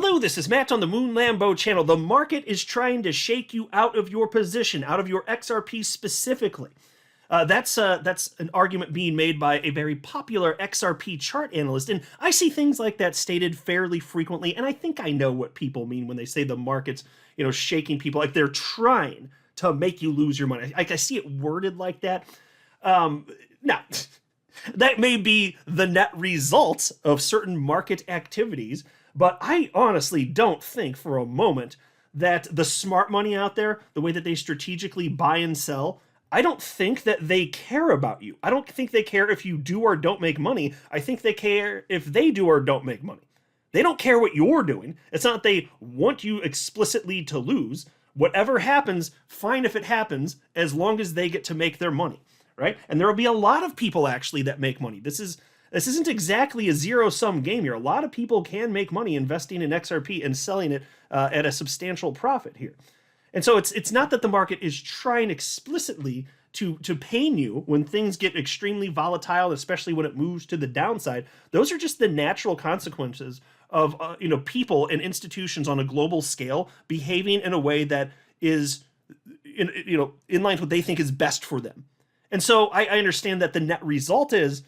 Hello, this is Matt on the Moon Lambo channel. The market is trying to shake you out of your position, out of your XRP specifically. That's an argument being made by a very popular XRP chart analyst, and I see things like that stated fairly frequently, and I think I know what people mean when they say the market's, shaking people, like they're trying to make you lose your money. I see it worded like that. Now, that may be the net result of certain market activities, but I honestly don't think for a moment that the smart money out there, the way that they strategically buy and sell, I don't think that they care about you. I don't think they care if you do or don't make money. I think they care if they do or don't make money. They don't care what you're doing. It's not that they want you explicitly to lose. Whatever happens, fine if it happens, as long as they get to make their money, right? And there will be a lot of people actually that make money. This isn't exactly a zero-sum game here. A lot of people can make money investing in XRP and selling it at a substantial profit here. And so it's not that the market is trying explicitly to pain you when things get extremely volatile, especially when it moves to the downside. Those are just the natural consequences of people and institutions on a global scale behaving in a way that is in line with what they think is best for them. And so I understand that the net result is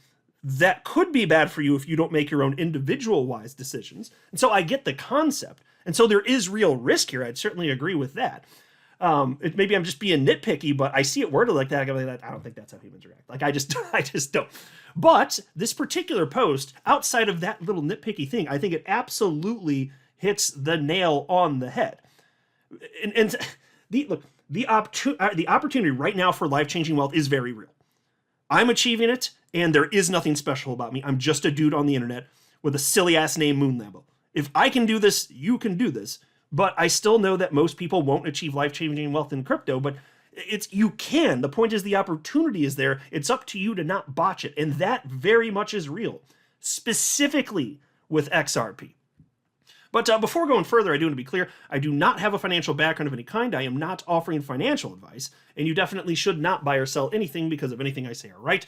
that could be bad for you if you don't make your own individual wise decisions. And so I get the concept. And so there is real risk here. I'd certainly agree with that. Maybe I'm just being nitpicky, but I see it worded like that. I don't think that's how humans react. Like I just don't. But this particular post, outside of that little nitpicky thing, I think it absolutely hits the nail on the head. And the opportunity right now for life-changing wealth is very real. I'm achieving it, and there is nothing special about me. I'm just a dude on the internet with a silly-ass name, Moon Lambo. If I can do this, you can do this. But I still know that most people won't achieve life-changing wealth in crypto, but you can. The point is the opportunity is there. It's up to you to not botch it, and that very much is real, specifically with XRP. But before going further, I do want to be clear, I do not have a financial background of any kind. I am not offering financial advice, and you definitely should not buy or sell anything because of anything I say or write.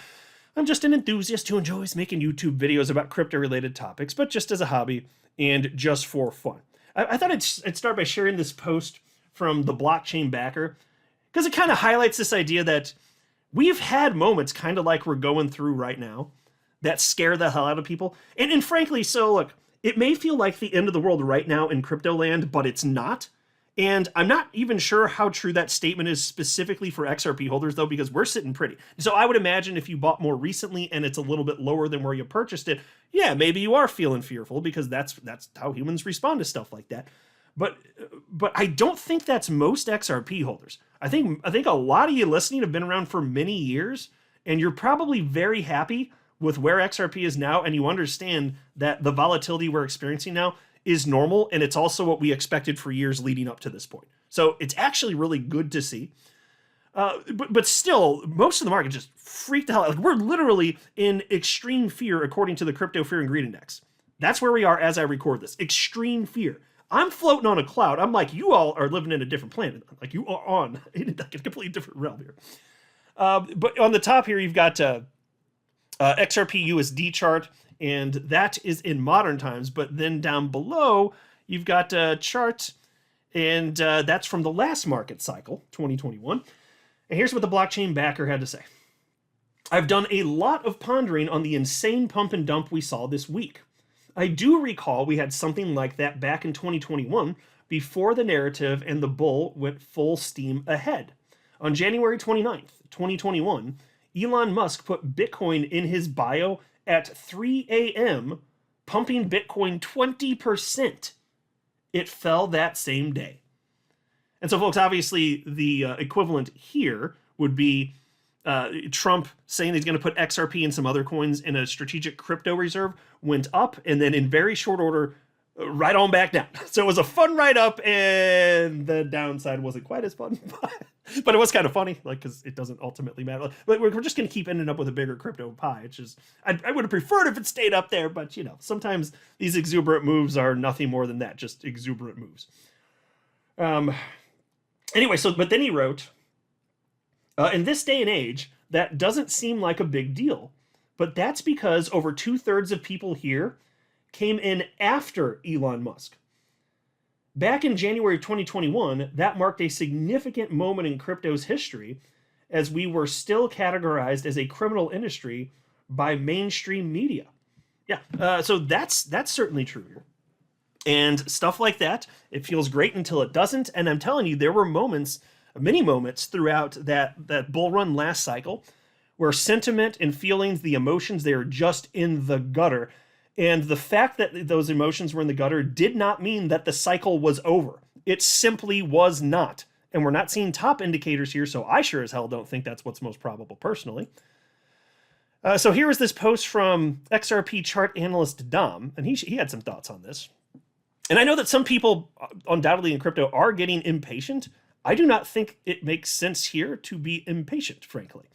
I'm just an enthusiast who enjoys making YouTube videos about crypto-related topics, but just as a hobby and just for fun. I thought I'd start by sharing this post from the blockchain backer because it kind of highlights this idea that we've had moments kind of like we're going through right now that scare the hell out of people. And frankly, so look, it may feel like the end of the world right now in crypto land, but it's not. And I'm not even sure how true that statement is specifically for XRP holders, though, because we're sitting pretty. So I would imagine if you bought more recently and it's a little bit lower than where you purchased it, yeah, maybe you are feeling fearful because that's how humans respond to stuff like that. But I don't think that's most XRP holders. I think a lot of you listening have been around for many years, and you're probably very happy with where XRP is now, and you understand that the volatility we're experiencing now is normal, and it's also what we expected for years leading up to this point. So it's actually really good to see. But still, most of the market just freaked the hell out. Like, we're literally in extreme fear according to the Crypto Fear and Greed Index. That's where we are as I record this. Extreme fear. I'm floating on a cloud. I'm like, you all are living in a different planet. Like, you are on in like a completely different realm here. But on the top here, you've got XRP USD chart, and that is in modern times. But then down below, you've got a chart, and that's from the last market cycle, 2021. And here's what the blockchain backer had to say. I've done a lot of pondering on the insane pump and dump we saw this week. I do recall we had something like that back in 2021 before the narrative and the bull went full steam ahead. On January 29th, 2021, Elon Musk put Bitcoin in his bio at 3 a.m., pumping Bitcoin 20%. It fell that same day. And so, folks, obviously the equivalent here would be Trump saying he's going to put XRP and some other coins in a strategic crypto reserve, went up, and then in very short order, right on back down. So it was a fun ride up, and the downside wasn't quite as fun. But it was kind of funny, like, because it doesn't ultimately matter. But we're just going to keep ending up with a bigger crypto pie. It's just, I would have preferred if it stayed up there, but, sometimes these exuberant moves are nothing more than that, just exuberant moves. Anyway, but then he wrote, in this day and age, that doesn't seem like a big deal. But that's because over 2/3 of people here came in after Elon Musk. Back in January of 2021, that marked a significant moment in crypto's history as we were still categorized as a criminal industry by mainstream media. Yeah, so that's certainly true here. And stuff like that, it feels great until it doesn't. And I'm telling you, there were moments, many moments throughout that bull run last cycle where sentiment and feelings, the emotions, they are just in the gutter. And the fact that those emotions were in the gutter did not mean that the cycle was over. It simply was not. And we're not seeing top indicators here, so I sure as hell don't think that's what's most probable personally. So here is this post from XRP chart analyst Dom, and he had some thoughts on this. And I know that some people undoubtedly in crypto are getting impatient. I do not think it makes sense here to be impatient, frankly.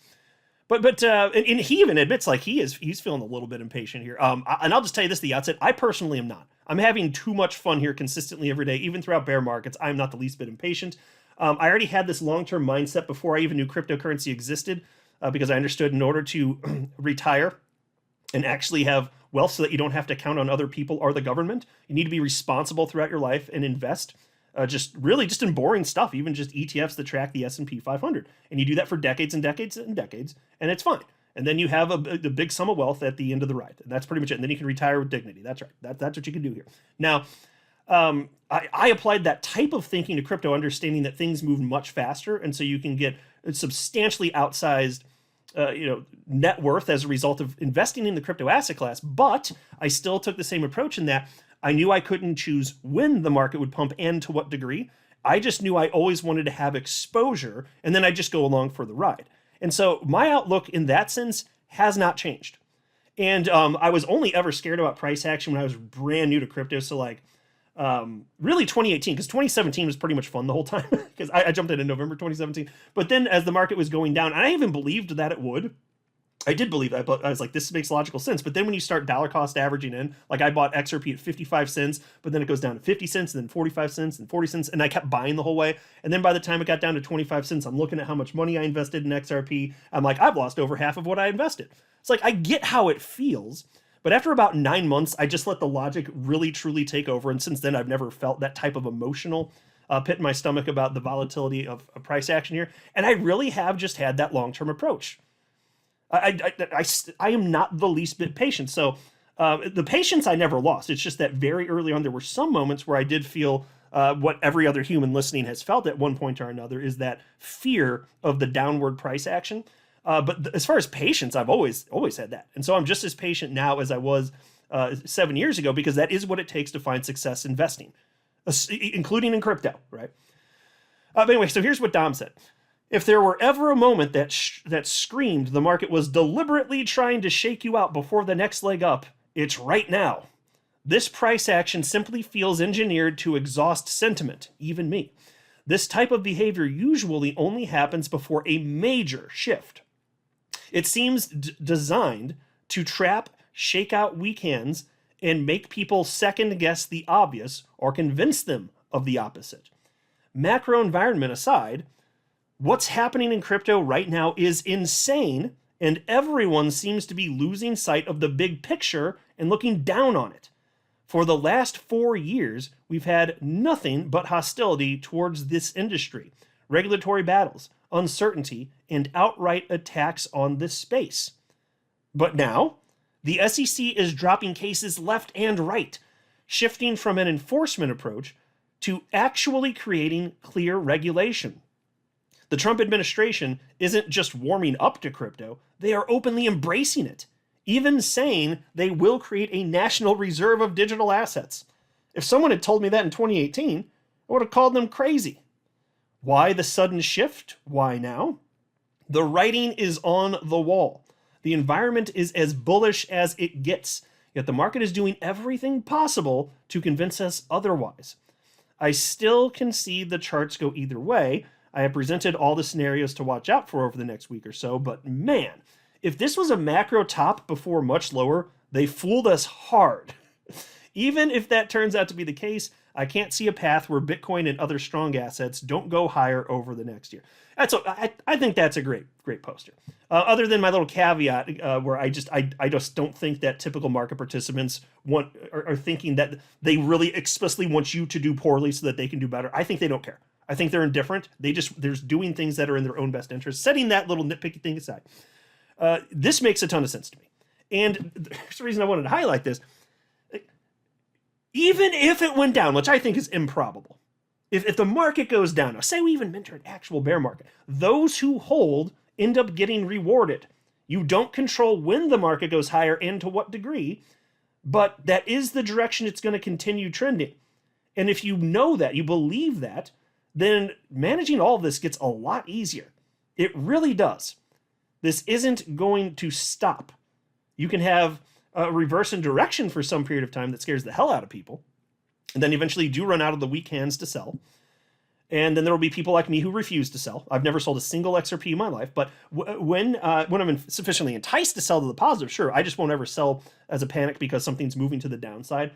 But and he even admits like he's feeling a little bit impatient here. And I'll just tell you this at the outset, I personally am not. I'm having too much fun here consistently every day, even throughout bear markets. I'm not the least bit impatient. I already had this long-term mindset before I even knew cryptocurrency existed, because I understood in order to retire and actually have wealth so that you don't have to count on other people or the government, you need to be responsible throughout your life and invest just in boring stuff, even just ETFs that track the S&P 500. And you do that for decades and decades and decades, and it's fine. And then you have a big sum of wealth at the end of the ride. And that's pretty much it. And then you can retire with dignity. That's right. That's what you can do here. Now, I applied that type of thinking to crypto, understanding that things move much faster, and so you can get a substantially outsized net worth as a result of investing in the crypto asset class. But I still took the same approach in that I knew I couldn't choose when the market would pump and to what degree. I just knew I always wanted to have exposure, and then I just go along for the ride. And so my outlook in that sense has not changed. And I was only ever scared about price action when I was brand new to crypto. So like really 2018, because 2017 was pretty much fun the whole time because I jumped in November 2017. But then as the market was going down, and I even believed that it would. I did believe that, but I was like, this makes logical sense. But then when you start dollar cost averaging in, like I bought XRP at 55 cents, but then it goes down to 50 cents, and then 45 cents, and 40 cents, and I kept buying the whole way. And then by the time it got down to 25 cents, I'm looking at how much money I invested in XRP. I'm like, I've lost over half of what I invested. It's like, I get how it feels, but after about 9 months, I just let the logic really, truly take over. And since then, I've never felt that type of emotional pit in my stomach about the volatility of price action here. And I really have just had that long-term approach. I am not the least bit patient. So the patience I never lost. It's just that very early on, there were some moments where I did feel what every other human listening has felt at one point or another, is that fear of the downward price action. But as far as patience, I've always had that. And so I'm just as patient now as I was 7 years ago, because that is what it takes to find success investing, including in crypto, right? But anyway, so here's what Dom said. If there were ever a moment that screamed the market was deliberately trying to shake you out before the next leg up, it's right now. This price action simply feels engineered to exhaust sentiment, even me. This type of behavior usually only happens before a major shift. It seems designed to trap shakeout weekends and make people second guess the obvious or convince them of the opposite. Macro environment aside, what's happening in crypto right now is insane, and everyone seems to be losing sight of the big picture and looking down on it. For the last 4 years, we've had nothing but hostility towards this industry, regulatory battles, uncertainty, and outright attacks on this space. But now, the SEC is dropping cases left and right, shifting from an enforcement approach to actually creating clear regulation. The Trump administration isn't just warming up to crypto, they are openly embracing it, even saying they will create a national reserve of digital assets. If someone had told me that in 2018, I would have called them crazy. Why the sudden shift? Why now? The writing is on the wall. The environment is as bullish as it gets, yet the market is doing everything possible to convince us otherwise. I still can see the charts go either way. I have presented all the scenarios to watch out for over the next week or so, but man, if this was a macro top before much lower, they fooled us hard. Even if that turns out to be the case, I can't see a path where Bitcoin and other strong assets don't go higher over the next year. I think that's a great poster. Other than my little caveat, where I just don't think that typical market participants are thinking that they really explicitly want you to do poorly so that they can do better. I think they don't care. I think they're indifferent. They're doing things that are in their own best interest. Setting that little nitpicky thing aside, this makes a ton of sense to me. And there's the reason I wanted to highlight this. Even if it went down, which I think is improbable, if the market goes down, now say we even enter an actual bear market, those who hold end up getting rewarded. You don't control when the market goes higher and to what degree, but that is the direction it's going to continue trending. And if you know that, you believe that, then managing all of this gets a lot easier. It really does. This isn't going to stop. You can have a reverse in direction for some period of time that scares the hell out of people. And then eventually you do run out of the weak hands to sell. And then there will be people like me who refuse to sell. I've never sold a single XRP in my life, but when I'm sufficiently enticed to sell to the positive, sure, I just won't ever sell as a panic because something's moving to the downside.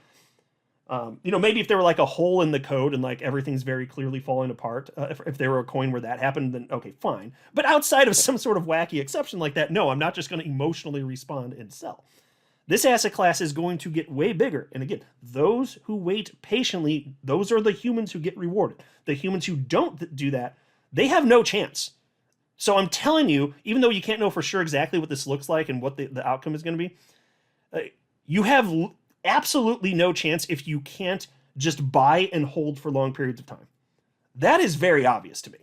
Maybe if there were like a hole in the code and like everything's very clearly falling apart, if there were a coin where that happened, then okay, fine. But outside of some sort of wacky exception like that, no, I'm not just going to emotionally respond and sell. This asset class is going to get way bigger. And again, those who wait patiently, those are the humans who get rewarded. The humans who don't do that, they have no chance. So I'm telling you, even though you can't know for sure exactly what this looks like and what the outcome is going to be, you have absolutely no chance if you can't just buy and hold for long periods of time. That is very obvious to me.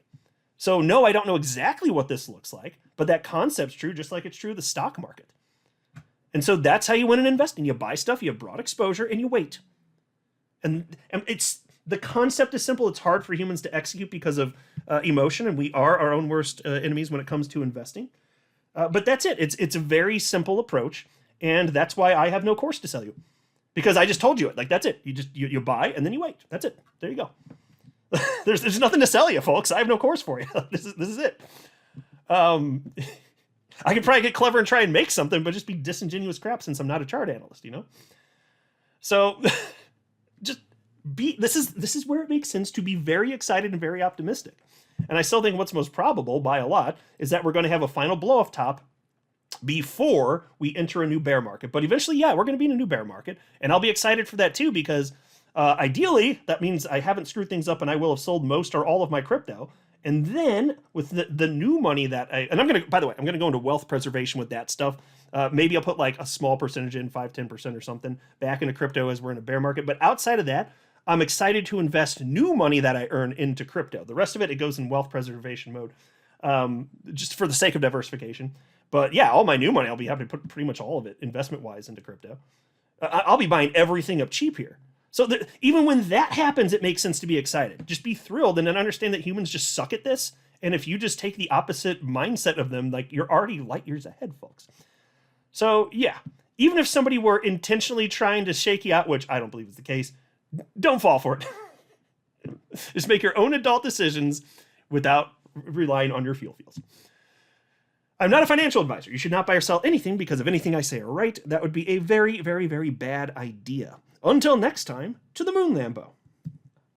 So no, I don't know exactly what this looks like, but that concept's true just like it's true of the stock market. And so that's how you win in investing. You buy stuff, you have broad exposure, and you wait. And it's the concept is simple. It's hard for humans to execute because of emotion, and we are our own worst enemies when it comes to investing. But that's it. It's a very simple approach, and that's why I have no course to sell you, because I just told you it. Like that's it. You buy and then you wait. That's it. There you go. There's nothing to sell you, folks. I have no course for you. This is it. I could probably get clever and try and make something, but just be disingenuous crap since I'm not a chart analyst, So this is where it makes sense to be very excited and very optimistic. And I still think what's most probable by a lot is that we're going to have a final blow off top before we enter a new bear market. But eventually, yeah, we're going to be in a new bear market. And I'll be excited for that too, because ideally that means I haven't screwed things up and I will have sold most or all of my crypto. And then with the new money that I'm going to, by the way, I'm going to go into wealth preservation with that stuff. Maybe I'll put like a small percentage in, 5-10% or something back into crypto as we're in a bear market. But outside of that, I'm excited to invest new money that I earn into crypto. The rest of it goes in wealth preservation mode, just for the sake of diversification. But yeah, all my new money, I'll be happy to put pretty much all of it investment-wise into crypto. I'll be buying everything up cheap here. So even when that happens, it makes sense to be excited. Just be thrilled and then understand that humans just suck at this. And if you just take the opposite mindset of them, like you're already light years ahead, folks. So yeah, even if somebody were intentionally trying to shake you out, which I don't believe is the case, don't fall for it. Just make your own adult decisions without relying on your feels. I'm not a financial advisor. You should not buy or sell anything because of anything I say or write. That would be a very, very, very bad idea. Until next time, to the moon, Lambo.